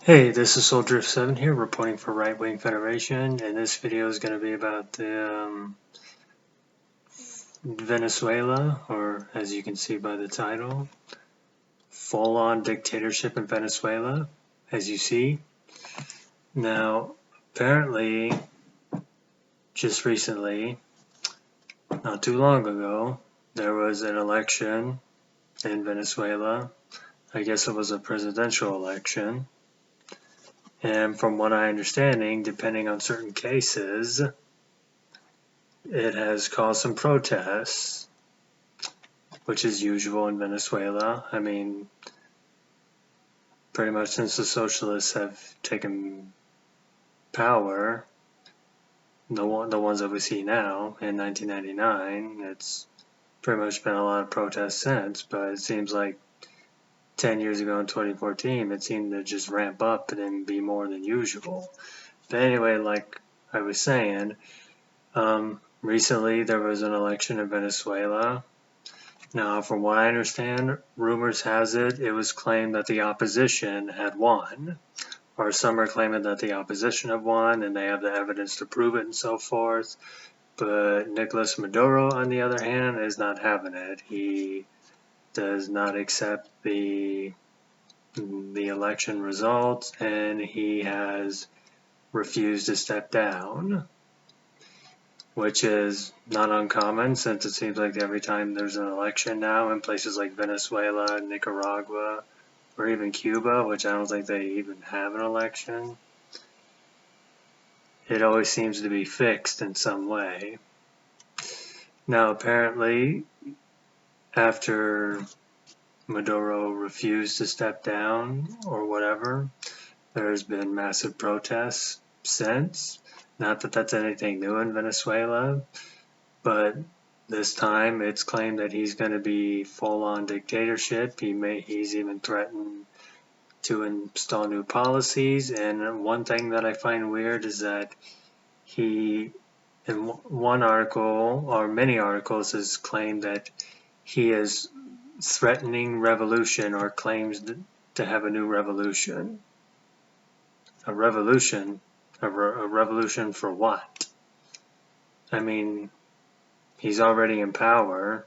Hey, this is Soldier7 here, reporting for Right Wing Federation, and this video is going to be about the Venezuela, or as you can see by the title, full-on dictatorship in Venezuela, as you see. Now, apparently, just recently, not too long ago, there was an election in Venezuela. I guess it was a presidential election. And from what I understanding, depending on certain cases, it has caused some protests, which is usual in Venezuela. I mean, pretty much since the socialists have taken power, the ones that we see now in 1999, it's pretty much been a lot of protests since, but it seems like 10 years ago in 2014, it seemed to just ramp up and be more than usual. But anyway, like I was saying, recently there was an election in Venezuela. Now, from what I understand, rumors has it, it was claimed that the opposition had won, or some are claiming that the opposition have won and they have the evidence to prove it and so forth. But Nicolas Maduro, on the other hand, is not having it. He does not accept the election results, and he has refused to step down, which is not uncommon since it seems like every time there's an election now in places like Venezuela, Nicaragua, or even Cuba, which I don't think they even have an election, it always seems to be fixed in some way. Now, apparently, after Maduro refused to step down or whatever, there's been massive protests since. Not that that's anything new in Venezuela, but this time it's claimed that he's going to be full-on dictatorship. He's even threatened to install new policies, and one thing that I find weird is that he, in one article, or many articles, has claimed that he is threatening revolution or claims to have a new revolution. A revolution? A revolution for what? I mean, he's already in power.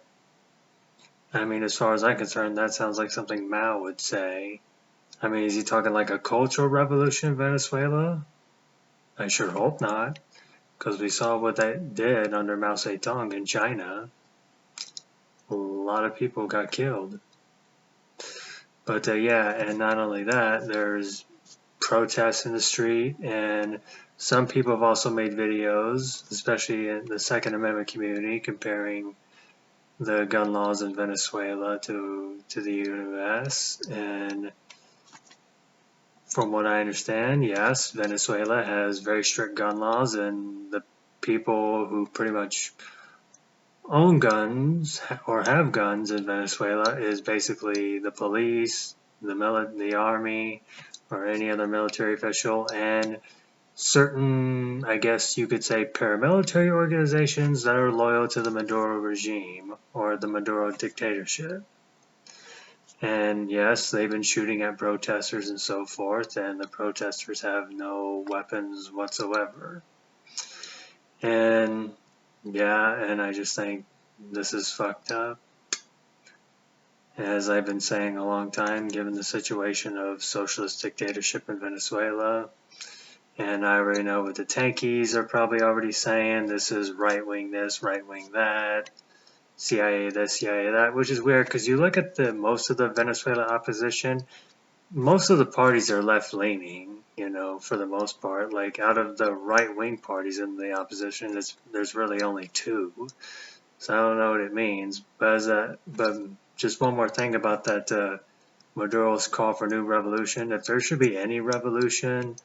I mean, as far as I'm concerned, that sounds like something Mao would say. I mean, is he talking like a cultural revolution in Venezuela? I sure hope not, because we saw what that did under Mao Zedong in China. A lot of people got killed. But yeah, and not only that, there's protests in the street, and some people have also made videos, especially in the Second Amendment community, comparing the gun laws in Venezuela to the US. And from what I understand, yes, Venezuela has very strict gun laws, and the people who pretty much own guns or have guns in Venezuela is basically the police, the army, or any other military official, and certain, I guess you could say, paramilitary organizations that are loyal to the Maduro regime or the Maduro dictatorship. And yes, they've been shooting at protesters and so forth, and the protesters have no weapons whatsoever. And yeah, and I just think this is fucked up. As I've been saying a long time, given the situation of socialist dictatorship in Venezuela, and I already know what the tankies are probably already saying, this is right-wing this, right-wing that, CIA this, CIA that, which is weird because you look at most of the Venezuela opposition, most of the parties are left-leaning, you know, for the most part. Like, out of the right-wing parties in the opposition, there's really only two. So I don't know what it means. But just one more thing about that Maduro's call for new revolution. If there should be any revolution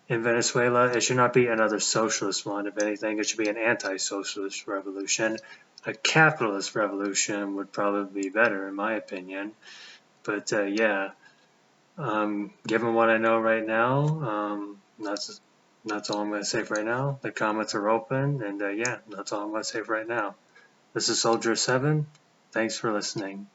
in Venezuela, it should not be another socialist one. If anything, it should be an anti-socialist revolution. A capitalist revolution would probably be better, in my opinion. But yeah, given what I know right now, that's all I'm going to say for right now. The comments are open, and yeah, that's all I'm going to say for right now. This is Soldier7. Thanks for listening.